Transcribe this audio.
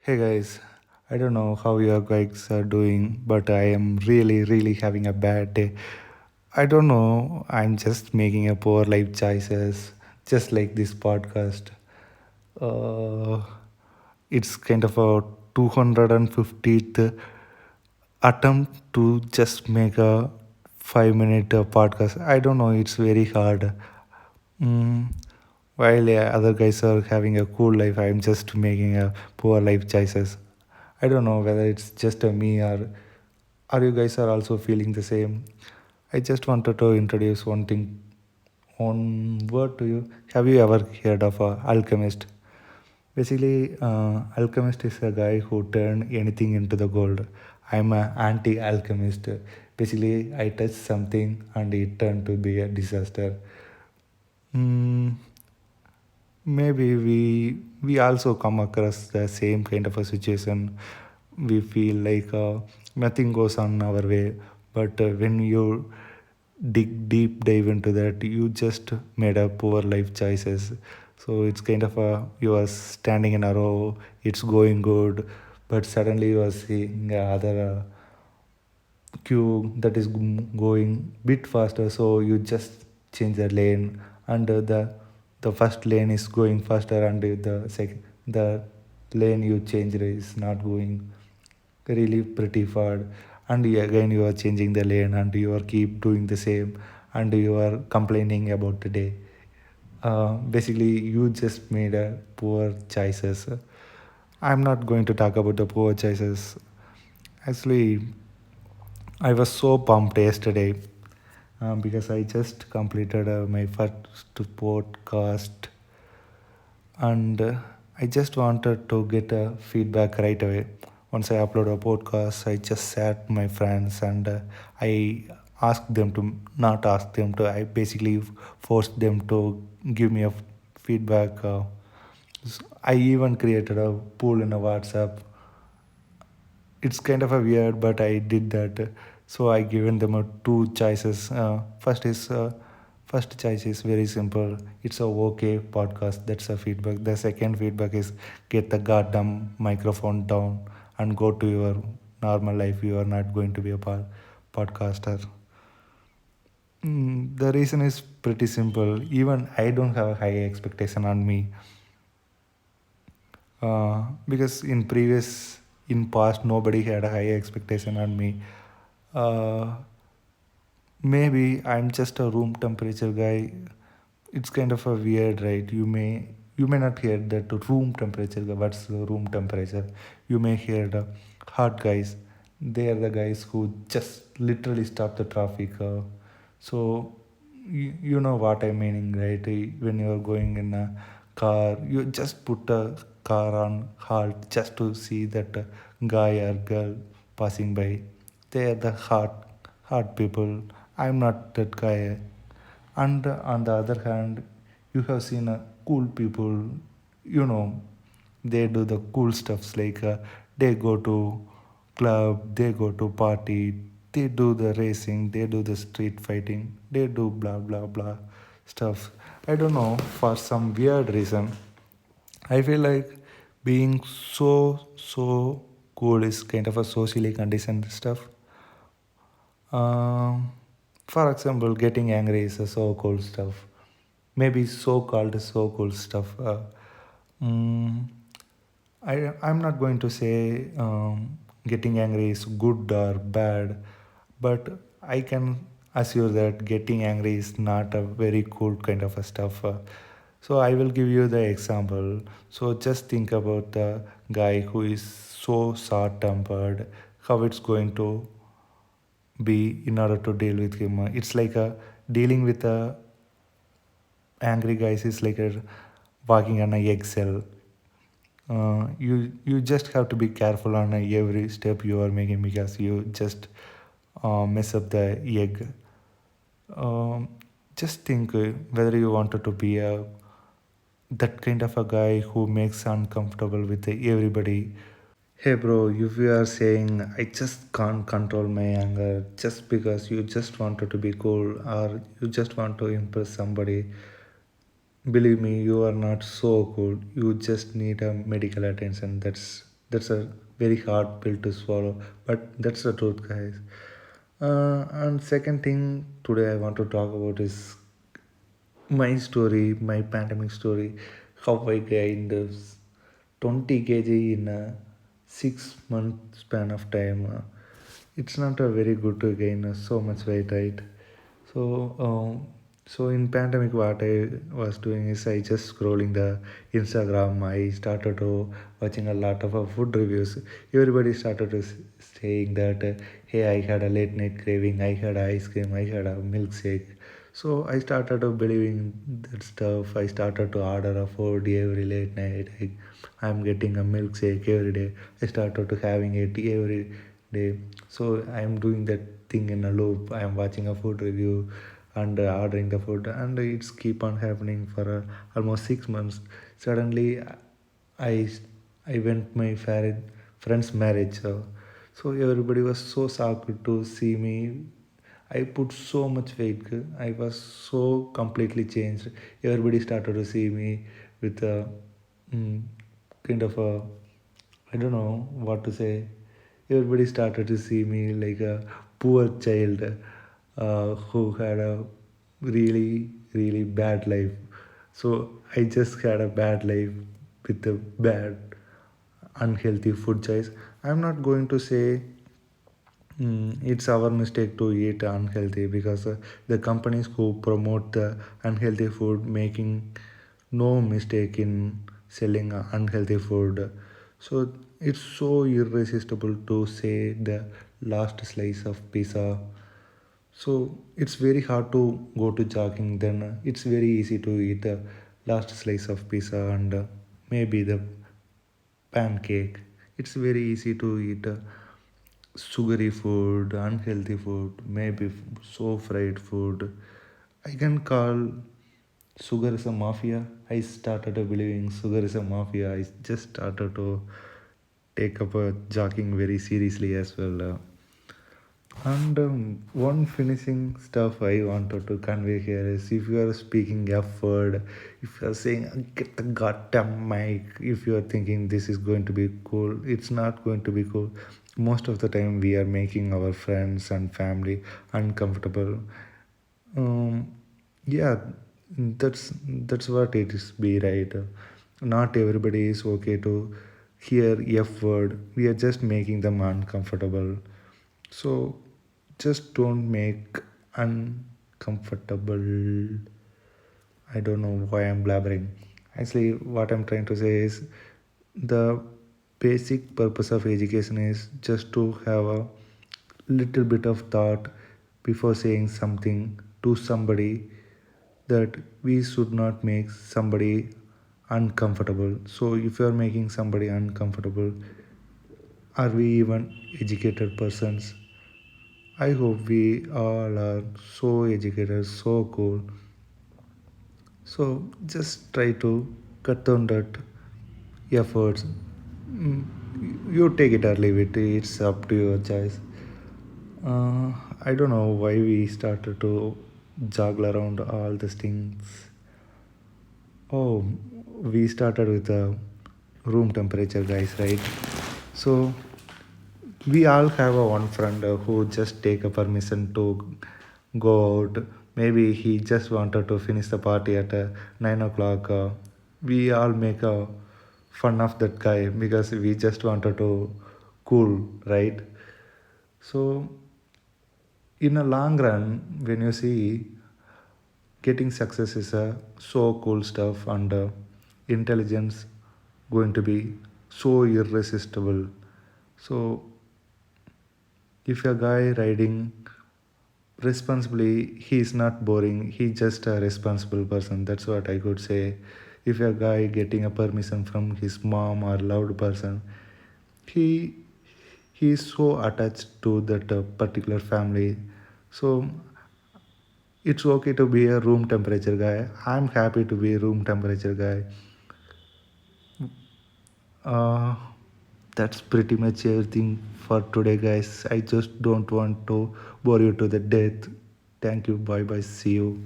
Hey guys, I don't know how you guys are doing, but I am really having a bad day. I don't know, I'm just making a poor life choices, just like this podcast. Uh, it's kind of a 250th attempt to just make a 5 minute podcast. I don't know, it's very hard. Mm, while other guys are having a cool life, I'm just making a poor life choices. I don't know whether it's just a me or are you guys are also feeling the same. I just wanted to introduce one word to you. Have you ever heard of a alchemist? Basically, alchemist is a guy who turned anything into the gold. I'm an anti-alchemist. Basically, I touch something and it turned to be a disaster. Mm, maybe we also come across the same kind of a situation. We feel like nothing goes on our way, but when you deep dive into that, you just made a poor life choices. So it's kind of a you are standing in a row, it's going good, but suddenly you are seeing other queue that is going bit faster, so you just change the lane, and the first lane is going faster, and the lane you changed is not going really pretty far, and again you are changing the lane and you are keep doing the same, and you are complaining about the day. Basically you just made a poor choices. I'm not going to talk about the poor choices. Actually, I was so pumped yesterday because I just completed my first podcast, and I just wanted to get a feedback right away. Once I upload a podcast, I just sat my friends and I asked them to not ask them to. I basically forced them to give me a feedback. I even created a pool in a WhatsApp. It's kind of a weird, but I did that. So I given them two choices. First choice is very simple. It's a okay podcast. That's a feedback. The second feedback is get the goddamn microphone down and go to your normal life. You are not going to be a podcaster. The reason is pretty simple. Even I don't have a high expectation on me, because in past nobody had a high expectation on me. uh, Maybe I'm just a room temperature guy. It's kind of a weird, right? You may not hear that room temperature guy. What's the room temperature? You may hear the hot guys. They are the guys who just literally stop the traffic. So you know what I'm meaning, right? When you're going in a car, you just put a car on halt just to see that guy or girl passing by. They are the hard people. I'm not that guy. And on the other hand, you have seen cool people, you know, they do the cool stuffs like they go to club, they go to party, they do the racing, they do the street fighting, they do blah blah blah stuff. I don't know, for some weird reason, I feel like being so cool is kind of a socially conditioned stuff. Um, for example, getting angry is a so cool stuff. Maybe so called so cool stuff. Mm, I'm not going to say getting angry is good or bad, but I can assure that getting angry is not a very cool kind of a stuff. So I will give you the example. So just think about the guy who is so short-tempered, how it's going to be in order to deal with him. It's like a dealing with a angry guys is like a walking on a eggshell. You just have to be careful on every step you are making because you just mess up the egg. Um, just think whether you wanted to be a that kind of a guy who makes uncomfortable with everybody. Hey bro, if you are saying I just can't control my anger just because you just wanted to be cool or you just want to impress somebody, believe me, you are not so cool. You just need a medical attention. That's That's a very hard pill to swallow, but that's the truth, guys. And second thing today I want to talk about is my story, my pandemic story, how I gained this 20 kg in a 6 month span of time. It's not a very good to gain so much weight, right? So, so in pandemic, what I was doing is I just scrolling the Instagram. I started to watching a lot of food reviews. Everybody started to saying that, hey, I had a late night craving. I had ice cream. I had a milkshake. So I started to believing that stuff. I started to order a food every late night. I'm getting a milkshake every day. I started to having it every day. So I'm doing that thing in a loop. I'm watching a food review and ordering the food, and it's keep on happening for almost 6 months. Suddenly, I I went my friend's marriage. So everybody was so shocked to see me. I put so much weight. I was so completely changed. Everybody started to see me with a mm, kind of a, I don't know what to say. Everybody started to see me like a poor child who had a really, really bad life. So I just had a bad life with a bad, unhealthy food choice. I'm not going to say it's our mistake to eat unhealthy because the companies who promote the unhealthy food making no mistake in selling unhealthy food. So it's so irresistible to say the last slice of pizza. So it's very hard to go to jogging, then it's very easy to eat the last slice of pizza and maybe the pancake. It's very easy to eat sugary food, unhealthy food, maybe so fried food. I can call sugar is a mafia. I started believing sugar is a mafia. I just started to take up jogging very seriously as well. And one finishing stuff I wanted to convey here is if you are speaking F word, if you are saying get the goddamn mic, if you are thinking this is going to be cool, it's not going to be cool. Most of the time, we are making our friends and family uncomfortable. Um, yeah, that's what it is. Be right. Not everybody is okay to hear F word. We are just making them uncomfortable. So just don't make uncomfortable. I don't know why I'm blabbering. Actually, what I'm trying to say is the basic purpose of education is just to have a little bit of thought before saying something to somebody, that we should not make somebody uncomfortable. So if you are making somebody uncomfortable, are we even educated persons? I hope we all are so educated, so cool. So just try to cut down that efforts. Mm, You take it or leave it. It's up to your choice. I don't know why we started to juggle around all these things. Oh, we started with the room temperature, guys, right? So we all have a one friend who just take a permission to go out. Maybe he just wanted to finish the party at 9 o'clock. We all make a fun of that guy because we just wanted to cool, right? So in a long run, when you see getting success is a so cool stuff, and intelligence going to be so irresistible. So if a guy riding responsibly, he is not boring, he's just a responsible person. That's what I could say. If a guy getting a permission from his mom or loved person, he he is so attached to that particular family. So it's okay to be a room temperature guy. I'm happy to be a room temperature guy. uh, that's pretty much everything for today, guys. I just don't want to bore you to the death. Thank you, bye bye, see you.